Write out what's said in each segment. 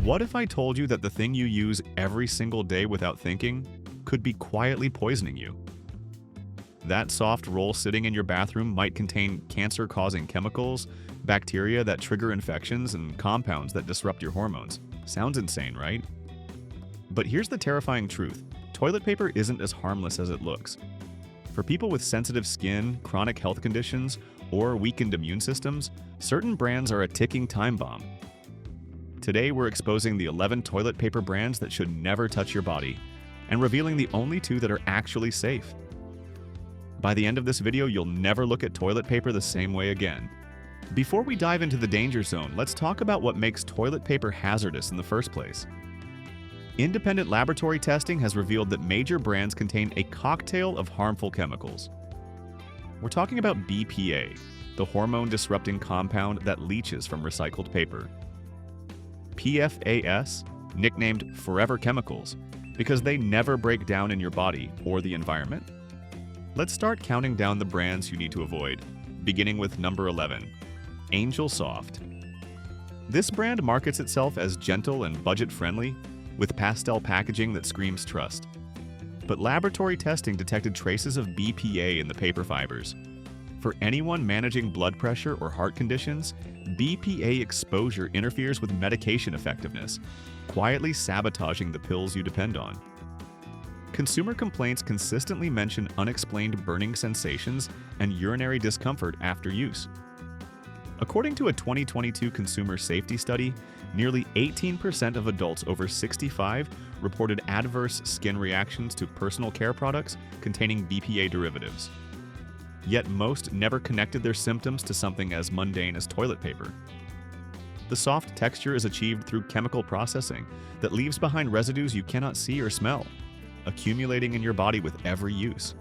What if I told you that the thing you use every single day without thinking could be quietly poisoning you? That soft roll sitting in your bathroom might contain cancer-causing chemicals, bacteria that trigger infections, and compounds that disrupt your hormones. Sounds insane, right? But here's the terrifying truth. Toilet paper isn't as harmless as it looks. For people with sensitive skin, chronic health conditions, or weakened immune systems, certain brands are a ticking time bomb. Today, we're exposing the 11 toilet paper brands that should never touch your body, and revealing the only 2 that are actually safe. By the end of this video, you'll never look at toilet paper the same way again. Before we dive into the danger zone, let's talk about what makes toilet paper hazardous in the first place. Independent laboratory testing has revealed that major brands contain a cocktail of harmful chemicals. We're talking about BPA, the hormone-disrupting compound that leaches from recycled paper. PFAS, nicknamed forever chemicals, because they never break down in your body or the environment. Let's start counting down the brands you need to avoid, beginning with number 11, Angel Soft. This brand markets itself as gentle and budget-friendly, with pastel packaging that screams trust. But laboratory testing detected traces of BPA in the paper fibers. For anyone managing blood pressure or heart conditions, BPA exposure interferes with medication effectiveness, quietly sabotaging the pills you depend on. Consumer complaints consistently mention unexplained burning sensations and urinary discomfort after use. According to a 2022 consumer safety study, nearly 18% of adults over 65 reported adverse skin reactions to personal care products containing BPA derivatives. Yet most never connected their symptoms to something as mundane as toilet paper. The soft texture is achieved through chemical processing that leaves behind residues you cannot see or smell, accumulating in your body with every use.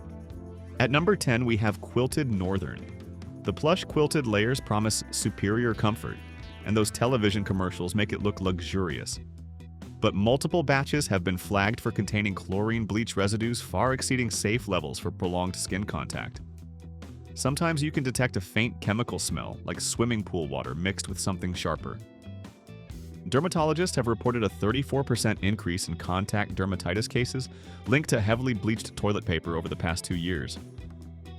At number 10, we have Quilted Northern. The plush quilted layers promise superior comfort, and those television commercials make it look luxurious. But multiple batches have been flagged for containing chlorine bleach residues far exceeding safe levels for prolonged skin contact. Sometimes you can detect a faint chemical smell, like swimming pool water mixed with something sharper. Dermatologists have reported a 34% increase in contact dermatitis cases linked to heavily bleached toilet paper over the past 2 years.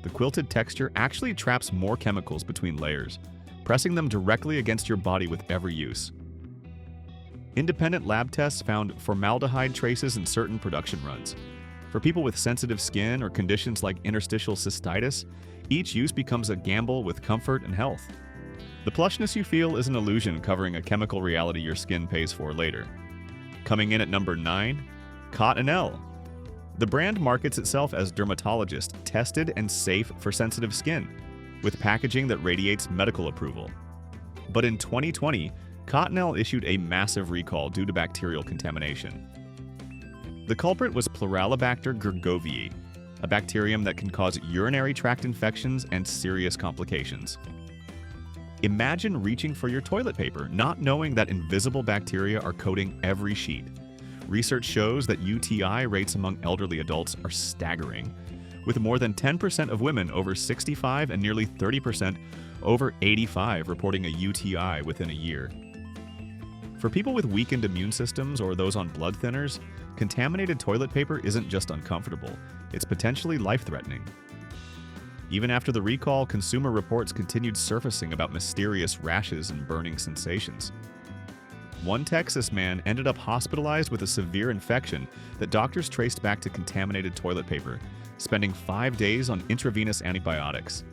The quilted texture actually traps more chemicals between layers, pressing them directly against your body with every use. Independent lab tests found formaldehyde traces in certain production runs. For people with sensitive skin or conditions like interstitial cystitis, each use becomes a gamble with comfort and health. The plushness you feel is an illusion covering a chemical reality your skin pays for later. Coming in at number 9, Cottonelle. The brand markets itself as dermatologist, tested and safe for sensitive skin, with packaging that radiates medical approval. But in 2020, Cottonelle issued a massive recall due to bacterial contamination. The culprit was Pluralibacter gergovii, a bacterium that can cause urinary tract infections and serious complications. Imagine reaching for your toilet paper, not knowing that invisible bacteria are coating every sheet. Research shows that UTI rates among elderly adults are staggering, with more than 10% of women over 65 and nearly 30% over 85 reporting a UTI within a year. For people with weakened immune systems or those on blood thinners, contaminated toilet paper isn't just uncomfortable, it's potentially life-threatening. Even after the recall, consumer reports continued surfacing about mysterious rashes and burning sensations. One Texas man ended up hospitalized with a severe infection that doctors traced back to contaminated toilet paper, spending 5 days on intravenous antibiotics.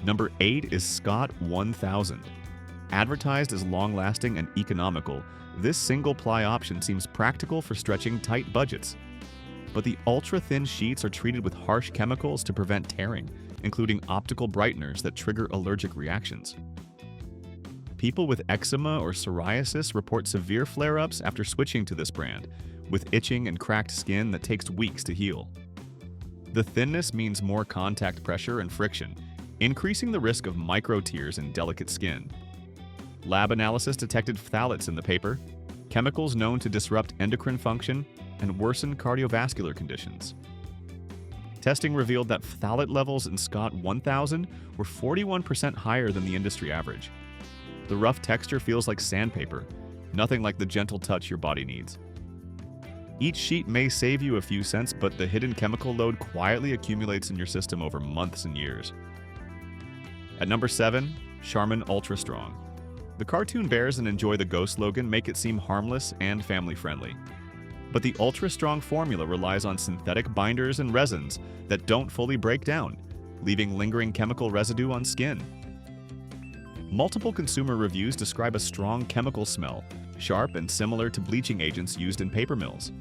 Number 8 is Scott 1000. Advertised as long-lasting and economical, this single-ply option seems practical for stretching tight budgets. But the ultra-thin sheets are treated with harsh chemicals to prevent tearing, including optical brighteners that trigger allergic reactions. People with eczema or psoriasis report severe flare-ups after switching to this brand, with itching and cracked skin that takes weeks to heal. The thinness means more contact pressure and friction, increasing the risk of micro-tears in delicate skin. Lab analysis detected phthalates in the paper, chemicals known to disrupt endocrine function and worsen cardiovascular conditions. Testing revealed that phthalate levels in Scott 1000 were 41% higher than the industry average. The rough texture feels like sandpaper, Nothing like the gentle touch your body needs. Each sheet may save you a few cents, but the hidden chemical load quietly accumulates in your system over months and years. At number 7, Charmin Ultra Strong. The cartoon bears and enjoy the go slogan make it seem harmless and family-friendly. But the Ultra Strong formula relies on synthetic binders and resins that don't fully break down, leaving lingering chemical residue on skin. Multiple consumer reviews describe a strong chemical smell, sharp and similar to bleaching agents used in paper mills.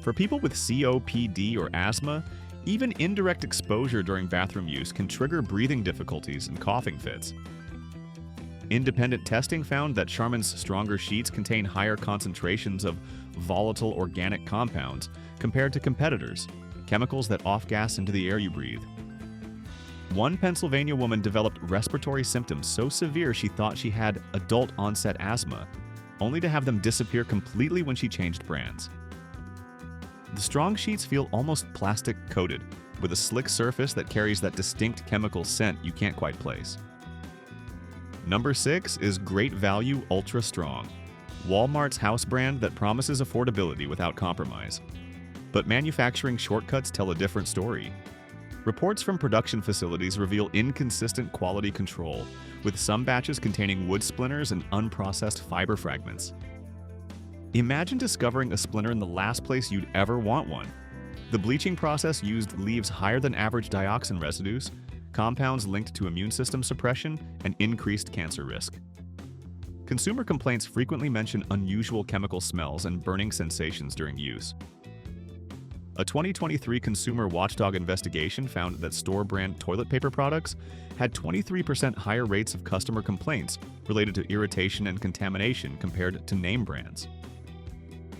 For people with COPD or asthma, even indirect exposure during bathroom use can trigger breathing difficulties and coughing fits. Independent testing found that Charmin's stronger sheets contain higher concentrations of volatile organic compounds compared to competitors, chemicals that off-gas into the air you breathe. One Pennsylvania woman developed respiratory symptoms so severe she thought she had adult-onset asthma, only to have them disappear completely when she changed brands. The strong sheets feel almost plastic-coated, with a slick surface that carries that distinct chemical scent you can't quite place. Number 6 is Great Value Ultra Strong, Walmart's house brand that promises affordability without compromise. But manufacturing shortcuts tell a different story. Reports from production facilities reveal inconsistent quality control, with some batches containing wood splinters and unprocessed fiber fragments. Imagine discovering a splinter in the last place you'd ever want one. The bleaching process used leaves higher than average dioxin residues, compounds linked to immune system suppression, and increased cancer risk. Consumer complaints frequently mention unusual chemical smells and burning sensations during use. A 2023 consumer watchdog investigation found that store-brand toilet paper products had 23% higher rates of customer complaints related to irritation and contamination compared to name brands.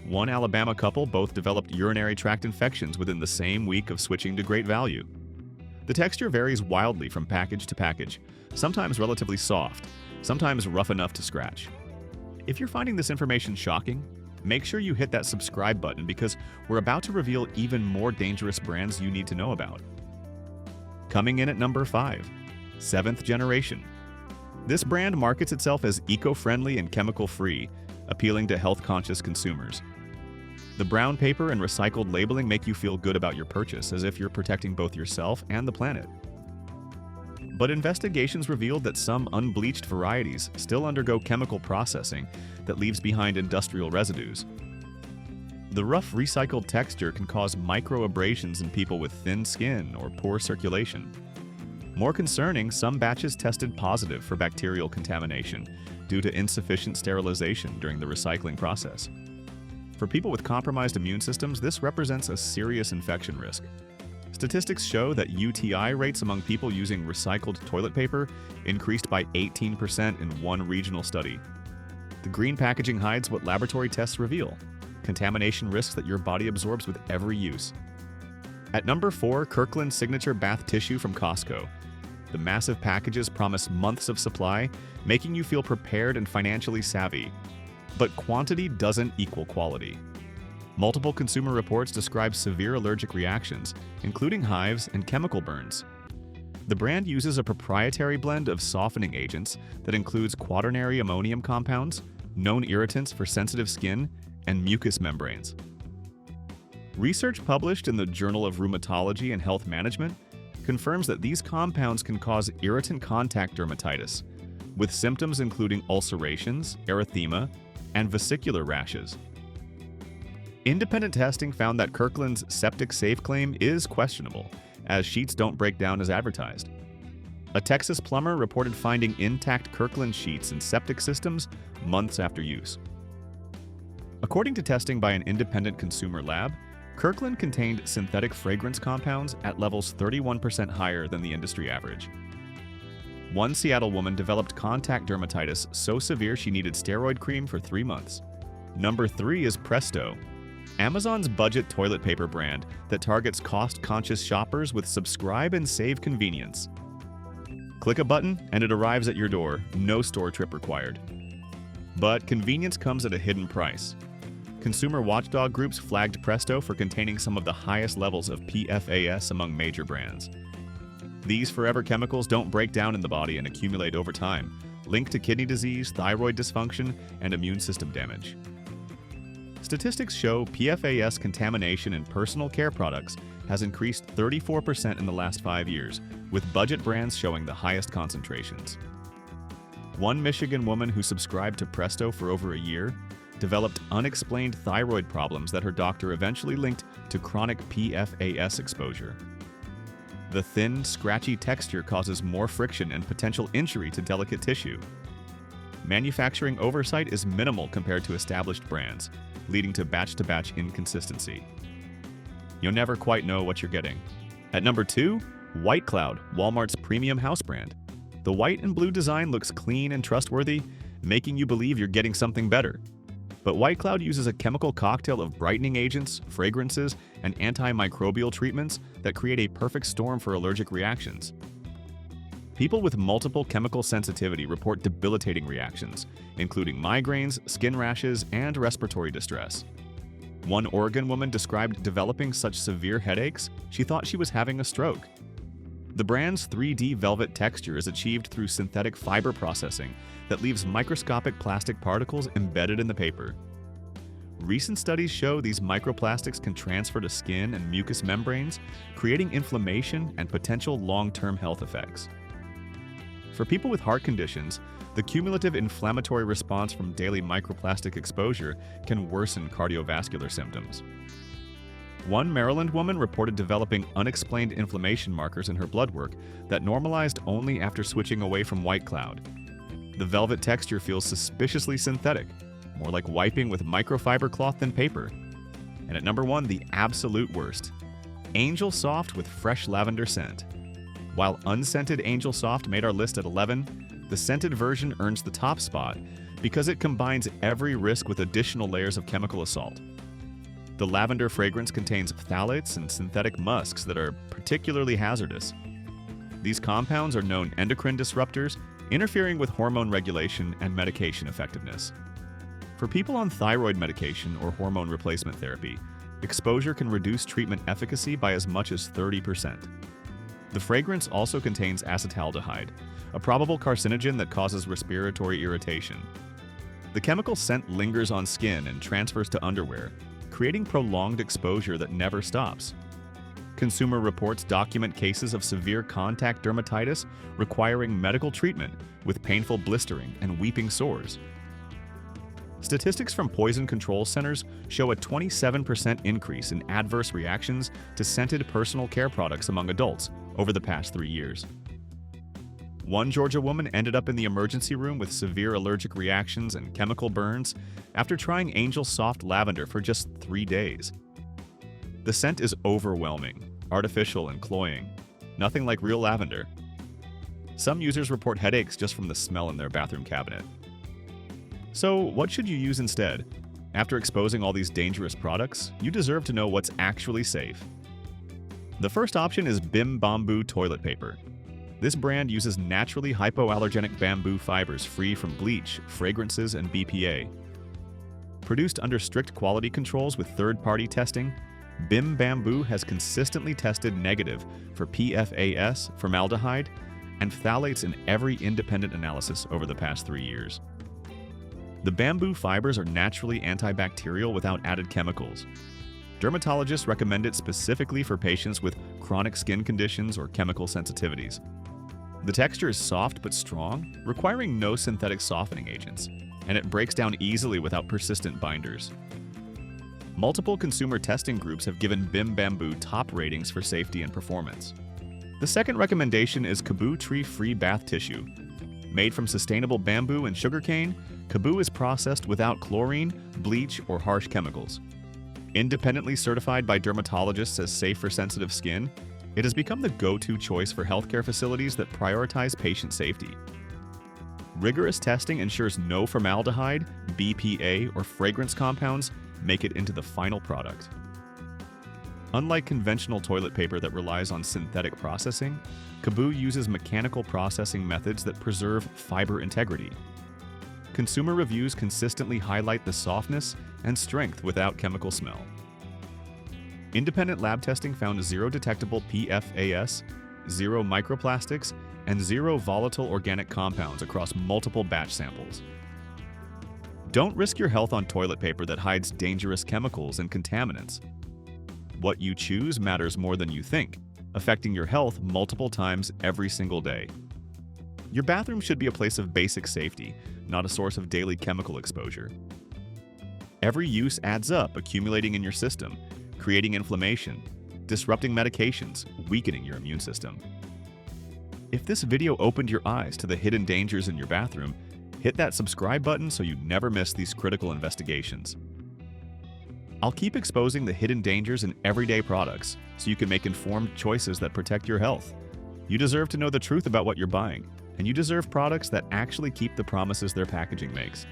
One Alabama couple both developed urinary tract infections within the same week of switching to Great Value. The texture varies wildly from package to package, sometimes relatively soft, sometimes rough enough to scratch. If you're finding this information shocking, make sure you hit that subscribe button because we're about to reveal even more dangerous brands you need to know about. Coming in at number 5, 7th Generation. This brand markets itself as eco-friendly and chemical-free, appealing to health-conscious consumers. The brown paper and recycled labeling make you feel good about your purchase, as if you're protecting both yourself and the planet. But investigations revealed that some unbleached varieties still undergo chemical processing that leaves behind industrial residues. The rough recycled texture can cause microabrasions in people with thin skin or poor circulation. More concerning, some batches tested positive for bacterial contamination due to insufficient sterilization during the recycling process. For people with compromised immune systems, this represents a serious infection risk. Statistics show that UTI rates among people using recycled toilet paper increased by 18% in one regional study. The green packaging hides what laboratory tests reveal: contamination risks that your body absorbs with every use. At number 4, Kirkland Signature Bath Tissue from Costco. The massive packages promise months of supply, making you feel prepared and financially savvy. But quantity doesn't equal quality. Multiple consumer reports describe severe allergic reactions, including hives and chemical burns. The brand uses a proprietary blend of softening agents that includes quaternary ammonium compounds, known irritants for sensitive skin, and mucous membranes. Research published in the Journal of Rheumatology and Health Management confirms that these compounds can cause irritant contact dermatitis, with symptoms including ulcerations, erythema, and vesicular rashes. Independent testing found that Kirkland's septic safe claim is questionable, as sheets don't break down as advertised. A Texas plumber reported finding intact Kirkland sheets in septic systems months after use. According to testing by an independent consumer lab, Kirkland contained synthetic fragrance compounds at levels 31% higher than the industry average. One Seattle woman developed contact dermatitis so severe she needed steroid cream for 3 months. Number 3 is Presto, Amazon's budget toilet paper brand that targets cost-conscious shoppers with subscribe and save convenience. Click a button and it arrives at your door, no store trip required. But convenience comes at a hidden price. Consumer watchdog groups flagged Presto for containing some of the highest levels of PFAS among major brands. These forever chemicals don't break down in the body and accumulate over time, linked to kidney disease, thyroid dysfunction, and immune system damage. Statistics show PFAS contamination in personal care products has increased 34% in the last 5 years, with budget brands showing the highest concentrations. One Michigan woman who subscribed to Presto for over a year developed unexplained thyroid problems that her doctor eventually linked to chronic PFAS exposure. The thin, scratchy texture causes more friction and potential injury to delicate tissue. Manufacturing oversight is minimal compared to established brands, leading to batch-to-batch inconsistency. You'll never quite know what you're getting. At number 2, WhiteCloud, Walmart's premium house brand. The white and blue design looks clean and trustworthy, making you believe you're getting something better. But WhiteCloud uses a chemical cocktail of brightening agents, fragrances, and antimicrobial treatments that create a perfect storm for allergic reactions. People with multiple chemical sensitivity report debilitating reactions, including migraines, skin rashes, and respiratory distress. One Oregon woman described developing such severe headaches, she thought she was having a stroke. The brand's 3D velvet texture is achieved through synthetic fiber processing that leaves microscopic plastic particles embedded in the paper. Recent studies show these microplastics can transfer to skin and mucous membranes, creating inflammation and potential long-term health effects. For people with heart conditions, the cumulative inflammatory response from daily microplastic exposure can worsen cardiovascular symptoms. One Maryland woman reported developing unexplained inflammation markers in her blood work that normalized only after switching away from WhiteCloud. The velvet texture feels suspiciously synthetic, more like wiping with microfiber cloth than paper. And at number 1, the absolute worst, Angel Soft with fresh lavender scent. While unscented Angel Soft made our list at 11, the scented version earns the top spot because it combines every risk with additional layers of chemical assault. The lavender fragrance contains phthalates and synthetic musks that are particularly hazardous. These compounds are known endocrine disruptors, interfering with hormone regulation and medication effectiveness. For people on thyroid medication or hormone replacement therapy, exposure can reduce treatment efficacy by as much as 30%. The fragrance also contains acetaldehyde, a probable carcinogen that causes respiratory irritation. The chemical scent lingers on skin and transfers to underwear, creating prolonged exposure that never stops. Consumer reports document cases of severe contact dermatitis requiring medical treatment with painful blistering and weeping sores. Statistics from poison control centers show a 27% increase in adverse reactions to scented personal care products among adults over the past 3 years. One Georgia woman ended up in the emergency room with severe allergic reactions and chemical burns after trying Angel Soft Lavender for just 3 days. The scent is overwhelming, artificial, and cloying, nothing like real lavender. Some users report headaches just from the smell in their bathroom cabinet. So, what should you use instead? After exposing all these dangerous products, you deserve to know what's actually safe. The first option is Bim Bamboo toilet paper. This brand uses naturally hypoallergenic bamboo fibers free from bleach, fragrances, and BPA. Produced under strict quality controls with third-party testing, Bim Bamboo has consistently tested negative for PFAS, formaldehyde, and phthalates in every independent analysis over the past 3 years. The bamboo fibers are naturally antibacterial without added chemicals. Dermatologists recommend it specifically for patients with chronic skin conditions or chemical sensitivities. The texture is soft but strong, requiring no synthetic softening agents, and it breaks down easily without persistent binders. Multiple consumer testing groups have given Bim Bamboo top ratings for safety and performance. The second recommendation is Kaboo tree-free bath tissue. Made from sustainable bamboo and sugarcane, Kaboo is processed without chlorine, bleach, or harsh chemicals. Independently certified by dermatologists as safe for sensitive skin, it has become the go-to choice for healthcare facilities that prioritize patient safety. Rigorous testing ensures no formaldehyde, BPA, or fragrance compounds make it into the final product. Unlike conventional toilet paper that relies on synthetic processing, Kaboo uses mechanical processing methods that preserve fiber integrity. Consumer reviews consistently highlight the softness and strength without chemical smell. Independent lab testing found 0 detectable PFAS, 0 microplastics, and 0 volatile organic compounds across multiple batch samples. Don't risk your health on toilet paper that hides dangerous chemicals and contaminants. What you choose matters more than you think, affecting your health multiple times every single day. Your bathroom should be a place of basic safety, not a source of daily chemical exposure. Every use adds up, accumulating in your system, creating inflammation, disrupting medications, weakening your immune system. If this video opened your eyes to the hidden dangers in your bathroom, hit that subscribe button so you never miss these critical investigations. I'll keep exposing the hidden dangers in everyday products so you can make informed choices that protect your health. You deserve to know the truth about what you're buying, and you deserve products that actually keep the promises their packaging makes.